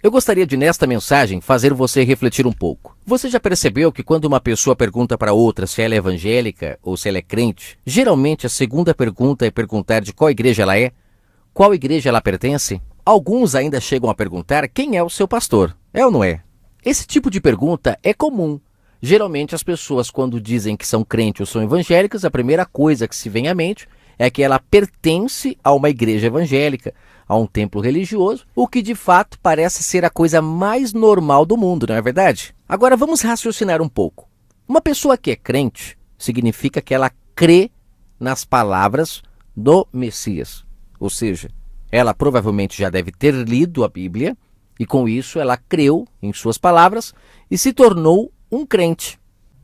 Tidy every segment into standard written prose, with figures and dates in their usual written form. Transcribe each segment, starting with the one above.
Eu gostaria de, nesta mensagem, fazer você refletir um pouco. Você já percebeu que quando uma pessoa pergunta para outra se ela é evangélica ou se ela é crente, geralmente a segunda pergunta é perguntar de qual igreja ela é? Qual igreja ela pertence? Alguns ainda chegam a perguntar quem é o seu pastor. É ou não é? Esse tipo de pergunta é comum. Geralmente as pessoas, quando dizem que são crentes ou são evangélicas, a primeira coisa que se vem à mente é que ela pertence a uma igreja evangélica, a um templo religioso, o que de fato parece ser a coisa mais normal do mundo, não é verdade? Agora vamos raciocinar um pouco. Uma pessoa que é crente significa que ela crê nas palavras do Messias. Ou seja, ela provavelmente já deve ter lido a Bíblia e com isso ela creu em suas palavras e se tornou um crente.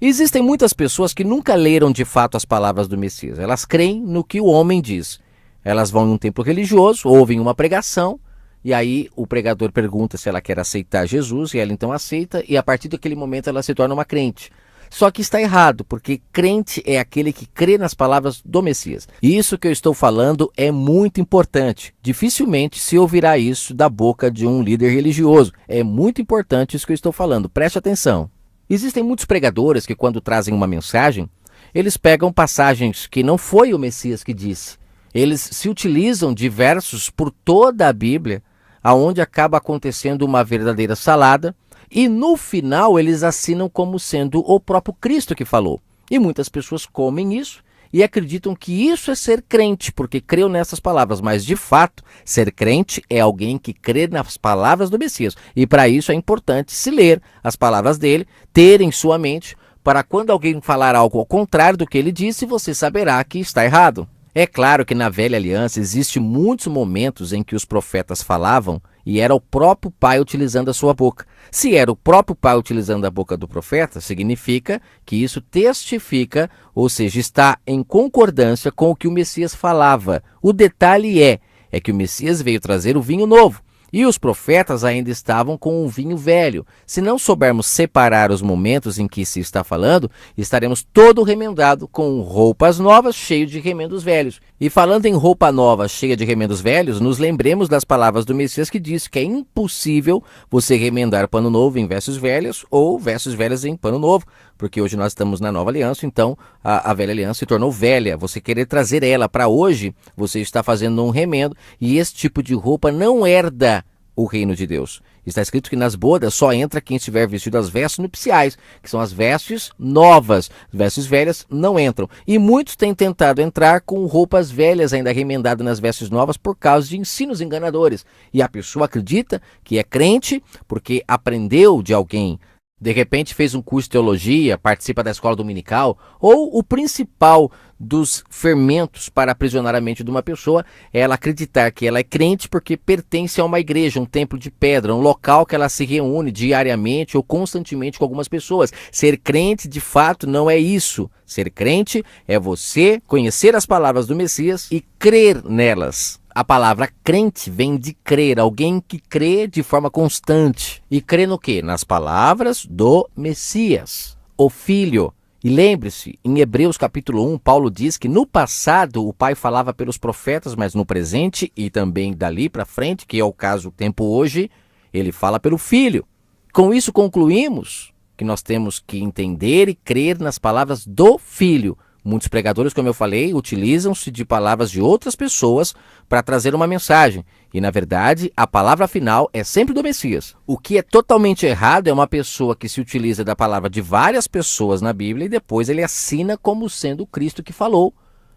Existem muitas pessoas que nunca leram de fato as palavras do Messias. Elas creem no que o homem diz. Elas vão em um templo religioso, ouvem uma pregação, e aí o pregador pergunta se ela quer aceitar Jesus, e ela então aceita, e a partir daquele momento ela se torna uma crente. Só que está errado, porque crente é aquele que crê nas palavras do Messias. E isso que eu estou falando é muito importante. Dificilmente se ouvirá isso da boca de um líder religioso. É muito importante isso que eu estou falando, preste atenção. Existem muitos pregadores que, quando trazem uma mensagem, eles pegam passagens que não foi o Messias que disse. Eles se utilizam de versos por toda a Bíblia, aonde acaba acontecendo uma verdadeira salada, e no final eles assinam como sendo o próprio Cristo que falou. E muitas pessoas comem isso e acreditam que isso é ser crente, porque creu nessas palavras. Mas, de fato, ser crente é alguém que crê nas palavras do Messias. E para isso é importante se ler as palavras dele, ter em sua mente, para quando alguém falar algo ao contrário do que ele disse, você saberá que está errado. É claro que na velha aliança existem muitos momentos em que os profetas falavam e era o próprio Pai utilizando a sua boca. Se era o próprio Pai utilizando a boca do profeta, significa que isso testifica, ou seja, está em concordância com o que o Messias falava. O detalhe é que o Messias veio trazer o vinho novo. E os profetas ainda estavam com o vinho velho. Se não soubermos separar os momentos em que se está falando, estaremos todo remendado com roupas novas, cheio de remendos velhos. E falando em roupa nova, cheia de remendos velhos, nos lembremos das palavras do Messias que disse que é impossível você remendar pano novo em vestes velhas ou vestes velhas em pano novo. Porque hoje nós estamos na nova aliança, então a velha aliança se tornou velha. Você querer trazer ela para hoje, você está fazendo um remendo e esse tipo de roupa não herda o reino de Deus. Está escrito que nas bodas só entra quem estiver vestido as vestes nupciais, que são as vestes novas. As vestes velhas não entram. E muitos têm tentado entrar com roupas velhas ainda remendadas nas vestes novas por causa de ensinos enganadores. E a pessoa acredita que é crente porque aprendeu de alguém. De repente fez um curso de teologia, participa da escola dominical, ou o principal dos fermentos para aprisionar a mente de uma pessoa é ela acreditar que ela é crente porque pertence a uma igreja, um templo de pedra, um local que ela se reúne diariamente ou constantemente com algumas pessoas. Ser crente, de fato, não é isso. Ser crente é você conhecer as palavras do Messias e crer nelas. A palavra crente vem de crer, alguém que crê de forma constante. E crê no quê? Nas palavras do Messias, o Filho. E lembre-se, em Hebreus capítulo 1, Paulo diz que no passado o Pai falava pelos profetas, mas no presente e também dali para frente, que é o caso do tempo hoje, ele fala pelo Filho. Com isso concluímos que nós temos que entender e crer nas palavras do Filho. Muitos pregadores, como eu falei, utilizam-se de palavras de outras pessoas para trazer uma mensagem. E, na verdade, a palavra final é sempre do Messias. O que é totalmente errado é uma pessoa que se utiliza da palavra de várias pessoas na Bíblia e depois ele assina como sendo o Cristo que falou.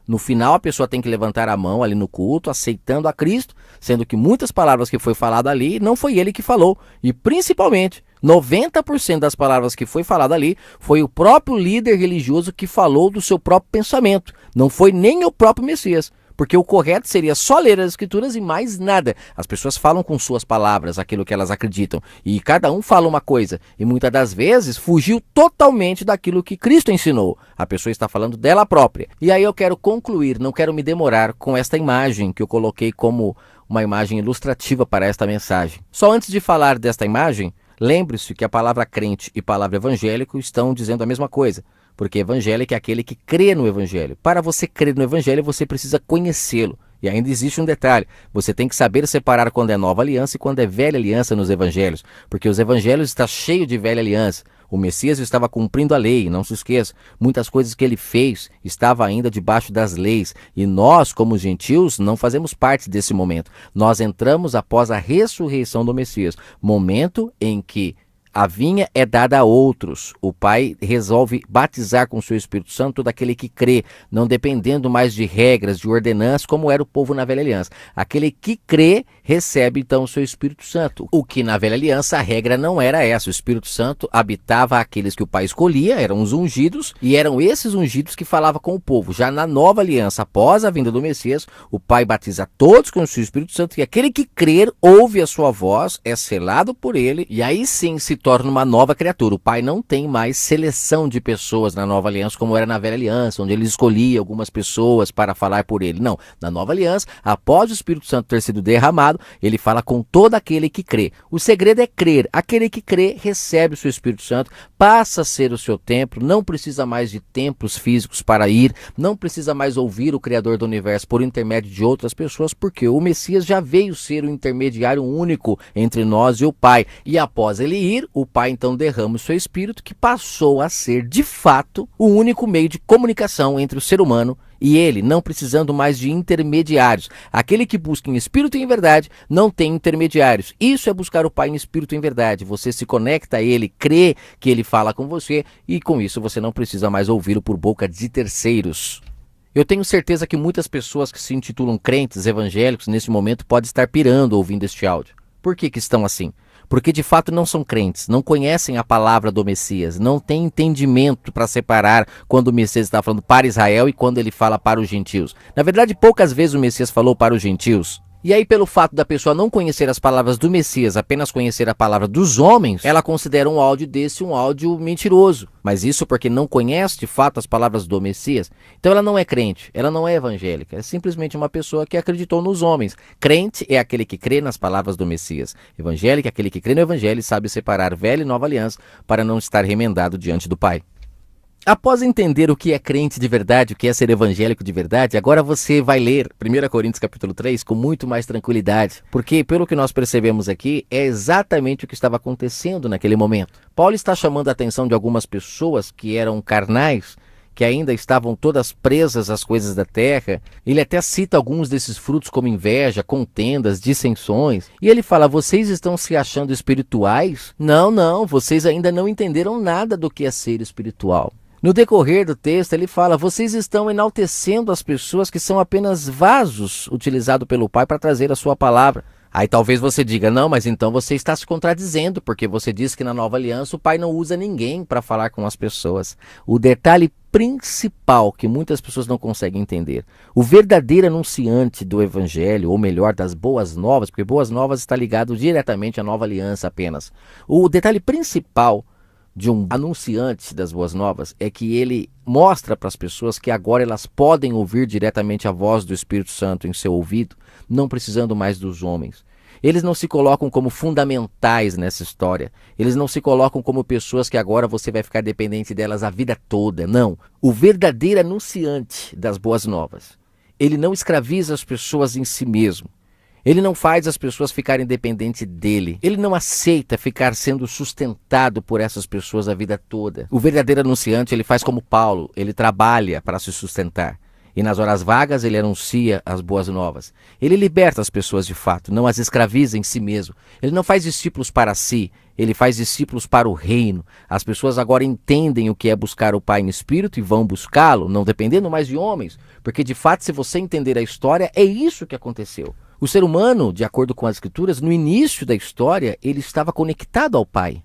No final, a pessoa tem que levantar a mão ali no culto, aceitando a Cristo, sendo que muitas palavras que foi falado ali não foi ele que falou. E, principalmente, 90% das palavras que foi falado ali foi o próprio líder religioso que falou do seu próprio pensamento. Não foi nem o próprio Messias. Porque o correto seria só ler as Escrituras e mais nada. As pessoas falam com suas palavras aquilo que elas acreditam. E cada um fala uma coisa. E muitas das vezes fugiu totalmente daquilo que Cristo ensinou. A pessoa está falando dela própria. E aí eu quero concluir, não quero me demorar com esta imagem que eu coloquei como uma imagem ilustrativa para esta mensagem. Só antes de falar desta imagem, lembre-se que a palavra crente e palavra evangélico estão dizendo a mesma coisa. Porque evangélico é aquele que crê no Evangelho. Para você crer no Evangelho, você precisa conhecê-lo. E ainda existe um detalhe, você tem que saber separar quando é nova aliança e quando é velha aliança nos evangelhos, porque os evangelhos estão cheios de velha aliança. O Messias estava cumprindo a lei, não se esqueça, muitas coisas que ele fez estava ainda debaixo das leis, e nós, como gentios, não fazemos parte desse momento. Nós entramos após a ressurreição do Messias, momento em que a vinha é dada a outros. O Pai resolve batizar com o seu Espírito Santo todo aquele que crê, não dependendo mais de regras, de ordenanças, como era o povo na Velha Aliança. Aquele que crê recebe então o seu Espírito Santo. O que na Velha Aliança a regra não era essa. O Espírito Santo habitava aqueles que o Pai escolhia, eram os ungidos, e eram esses ungidos que falavam com o povo. Já na Nova Aliança, após a vinda do Messias, o Pai batiza todos com o seu Espírito Santo, e aquele que crer ouve a sua voz, é selado por ele, e aí sim se torna uma nova criatura. O Pai não tem mais seleção de pessoas na Nova Aliança como era na Velha Aliança, onde ele escolhia algumas pessoas para falar por ele. Não, na Nova Aliança, após o Espírito Santo ter sido derramado, ele fala com todo aquele que crê. O segredo é crer. Aquele que crê recebe o seu Espírito Santo, passa a ser o seu templo, não precisa mais de templos físicos para ir, não precisa mais ouvir o Criador do Universo por intermédio de outras pessoas, porque o Messias já veio ser o intermediário único entre nós e o Pai. E após ele ir, o Pai então derrama o seu Espírito, que passou a ser, de fato, o único meio de comunicação entre o ser humano e ele, não precisando mais de intermediários. Aquele que busca em espírito e em verdade não tem intermediários. Isso é buscar o Pai em espírito e em verdade. Você se conecta a ele, crê que ele fala com você, e com isso você não precisa mais ouvi-lo por boca de terceiros. Eu tenho certeza que muitas pessoas que se intitulam crentes evangélicos nesse momento podem estar pirando ouvindo este áudio. Por que estão assim? Porque de fato não são crentes, não conhecem a palavra do Messias, não têm entendimento para separar quando o Messias está falando para Israel e quando ele fala para os gentios. Na verdade, poucas vezes o Messias falou para os gentios. E aí, pelo fato da pessoa não conhecer as palavras do Messias, apenas conhecer a palavra dos homens, ela considera um áudio desse um áudio mentiroso. Mas isso porque não conhece de fato as palavras do Messias. Então ela não é crente, ela não é evangélica, é simplesmente uma pessoa que acreditou nos homens. Crente é aquele que crê nas palavras do Messias. Evangélico é aquele que crê no Evangelho e sabe separar velha e nova aliança para não estar remendado diante do Pai. Após entender o que é crente de verdade, o que é ser evangélico de verdade, agora você vai ler 1 Coríntios capítulo 3 com muito mais tranquilidade, porque pelo que nós percebemos aqui, é exatamente o que estava acontecendo naquele momento. Paulo está chamando a atenção de algumas pessoas que eram carnais, que ainda estavam todas presas às coisas da terra. Ele até cita alguns desses frutos como inveja, contendas, dissensões. E ele fala, vocês estão se achando espirituais? Não, vocês ainda não entenderam nada do que é ser espiritual. No decorrer do texto, ele fala, vocês estão enaltecendo as pessoas que são apenas vasos utilizados pelo Pai para trazer a sua palavra. Aí talvez você diga, não, mas então você está se contradizendo, porque você diz que na Nova Aliança o Pai não usa ninguém para falar com as pessoas. O detalhe principal que muitas pessoas não conseguem entender, o verdadeiro anunciante do Evangelho, ou melhor, das boas novas, porque boas novas está ligado diretamente à Nova Aliança apenas. O detalhe principal de um anunciante das boas novas é que ele mostra para as pessoas que agora elas podem ouvir diretamente a voz do Espírito Santo em seu ouvido, não precisando mais dos homens. Eles não se colocam como fundamentais nessa história. Eles não se colocam como pessoas que agora você vai ficar dependente delas a vida toda. Não. O verdadeiro anunciante das boas novas, ele não escraviza as pessoas em si mesmo. Ele não faz as pessoas ficarem dependentes dele. Ele não aceita ficar sendo sustentado por essas pessoas a vida toda. O verdadeiro anunciante, ele faz como Paulo, ele trabalha para se sustentar. E nas horas vagas ele anuncia as boas novas. Ele liberta as pessoas de fato, não as escraviza em si mesmo. Ele não faz discípulos para si, ele faz discípulos para o reino. As pessoas agora entendem o que é buscar o Pai em espírito e vão buscá-lo, não dependendo mais de homens. Porque de fato, se você entender a história, é isso que aconteceu. O ser humano, de acordo com as Escrituras, no início da história, ele estava conectado ao Pai.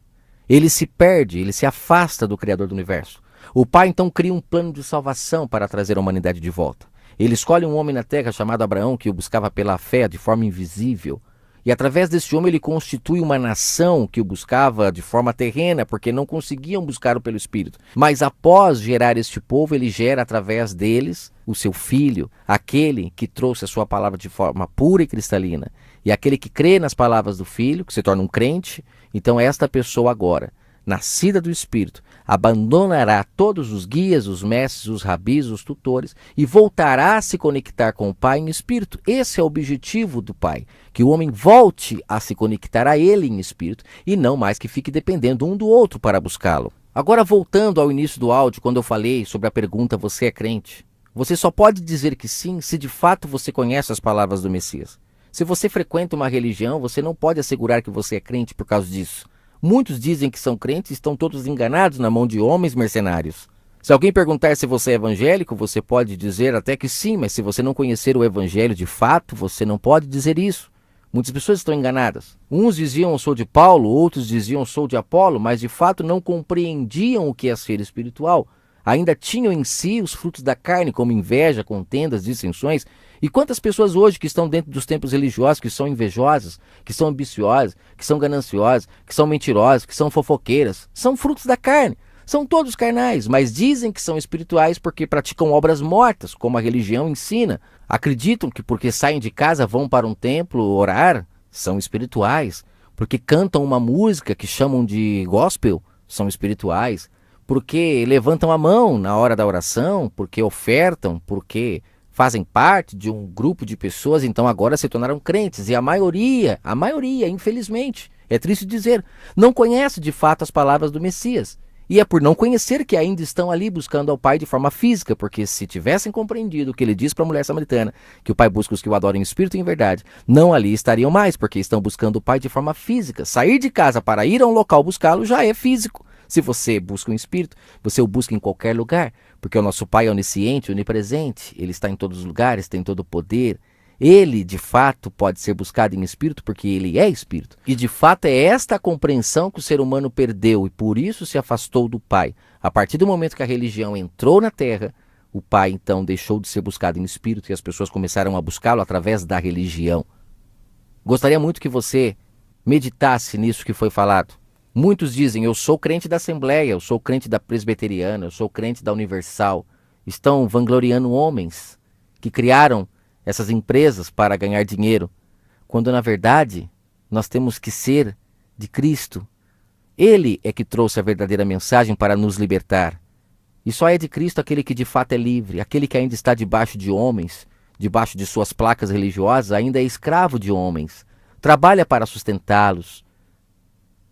Ele se perde, ele se afasta do Criador do Universo. O Pai então cria um plano de salvação para trazer a humanidade de volta. Ele escolhe um homem na terra chamado Abraão, que o buscava pela fé de forma invisível. E através desse homem ele constitui uma nação que o buscava de forma terrena, porque não conseguiam buscá-lo pelo Espírito. Mas após gerar este povo, ele gera através deles o seu filho, aquele que trouxe a sua palavra de forma pura e cristalina. E aquele que crê nas palavras do filho, que se torna um crente, então esta pessoa agora nascida do Espírito, abandonará todos os guias, os mestres, os rabis, os tutores e voltará a se conectar com o Pai em espírito. Esse é o objetivo do Pai, que o homem volte a se conectar a Ele em espírito e não mais que fique dependendo um do outro para buscá-lo. Agora, voltando ao início do áudio, quando eu falei sobre a pergunta: você é crente? Você só pode dizer que sim se de fato você conhece as palavras do Messias. Se você frequenta uma religião, você não pode assegurar que você é crente por causa disso. Muitos dizem que são crentes e estão todos enganados na mão de homens mercenários. Se alguém perguntar se você é evangélico, você pode dizer até que sim, mas se você não conhecer o evangelho de fato, você não pode dizer isso. Muitas pessoas estão enganadas. Uns diziam: eu sou de Paulo, outros diziam: eu sou de Apolo, mas de fato não compreendiam o que é ser espiritual. Ainda tinham em si os frutos da carne, como inveja, contendas, dissensões. E quantas pessoas hoje que estão dentro dos templos religiosos, que são invejosas, que são ambiciosas, que são gananciosas, que são mentirosas, que são fofoqueiras, são frutos da carne. São todos carnais, mas dizem que são espirituais porque praticam obras mortas, como a religião ensina. Acreditam que porque saem de casa vão para um templo orar, são espirituais. Porque cantam uma música que chamam de gospel, são espirituais. Porque levantam a mão na hora da oração, porque ofertam, porque fazem parte de um grupo de pessoas, então agora se tornaram crentes. E a maioria, infelizmente, é triste dizer, não conhece de fato as palavras do Messias. E é por não conhecer que ainda estão ali buscando ao Pai de forma física, porque se tivessem compreendido o que ele diz para a mulher samaritana, que o Pai busca os que o adorem em espírito e em verdade, não ali estariam mais, porque estão buscando o Pai de forma física. Sair de casa para ir a um local buscá-lo já é físico. Se você busca um espírito, você o busca em qualquer lugar, porque o nosso Pai é onisciente, onipresente, ele está em todos os lugares, tem todo o poder. Ele, de fato, pode ser buscado em espírito porque ele é espírito. E, de fato, é esta a compreensão que o ser humano perdeu e por isso se afastou do Pai. A partir do momento que a religião entrou na Terra, o Pai, então, deixou de ser buscado em espírito e as pessoas começaram a buscá-lo através da religião. Gostaria muito que você meditasse nisso que foi falado. Muitos dizem: eu sou crente da Assembleia, eu sou crente da Presbiteriana, eu sou crente da Universal. Estão vangloriando homens que criaram essas empresas para ganhar dinheiro, quando na verdade nós temos que ser de Cristo. Ele é que trouxe a verdadeira mensagem para nos libertar. E só é de Cristo aquele que de fato é livre, aquele que ainda está debaixo de homens, debaixo de suas placas religiosas, ainda é escravo de homens, trabalha para sustentá-los.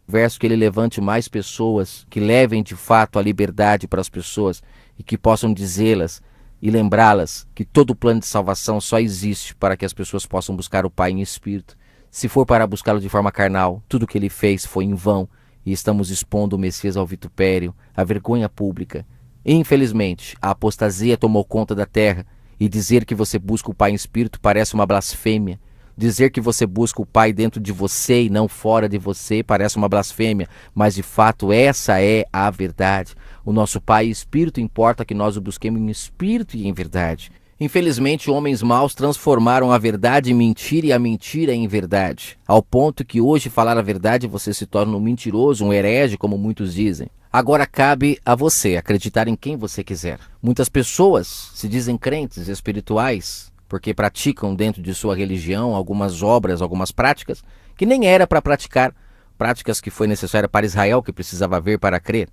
Verso que ele levante mais pessoas, que levem de fato a liberdade para as pessoas e que possam dizê-las e lembrá-las que todo o plano de salvação só existe para que as pessoas possam buscar o Pai em espírito. Se for para buscá-lo de forma carnal, tudo o que ele fez foi em vão e estamos expondo o Messias ao vitupério, à vergonha pública. Infelizmente, a apostasia tomou conta da terra e dizer que você busca o Pai em espírito parece uma blasfêmia. Dizer que você busca o Pai dentro de você e não fora de você parece uma blasfêmia, mas de fato essa é a verdade. O nosso Pai Espírito importa que nós o busquemos em espírito e em verdade. Infelizmente, homens maus transformaram a verdade em mentira e a mentira em verdade, ao ponto que hoje falar a verdade você se torna um mentiroso, um herege, como muitos dizem. Agora cabe a você acreditar em quem você quiser. Muitas pessoas se dizem crentes espirituais porque praticam dentro de sua religião algumas obras, algumas práticas, que nem era para praticar, práticas que foi necessária para Israel, que precisava ver para crer.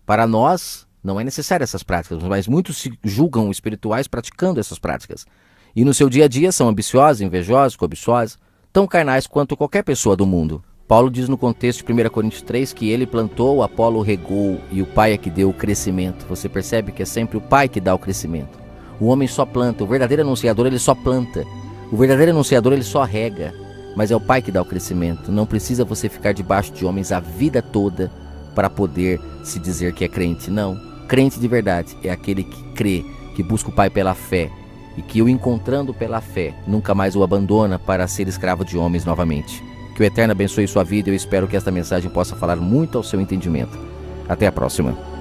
Para nós, não é necessária essas práticas, mas muitos se julgam espirituais praticando essas práticas. E no seu dia a dia são ambiciosos, invejosos, cobiçosos, tão carnais quanto qualquer pessoa do mundo. Paulo diz no contexto de 1 Coríntios 3 que ele plantou, Apolo regou e o Pai é que deu o crescimento. Você percebe que é sempre o Pai que dá o crescimento. O homem só planta, o verdadeiro anunciador ele só planta, o verdadeiro anunciador ele só rega, mas é o Pai que dá o crescimento. Não precisa você ficar debaixo de homens a vida toda para poder se dizer que é crente, não. Crente de verdade é aquele que crê, que busca o Pai pela fé e que o encontrando pela fé nunca mais o abandona para ser escravo de homens novamente. Que o Eterno abençoe sua vida e eu espero que esta mensagem possa falar muito ao seu entendimento. Até a próxima.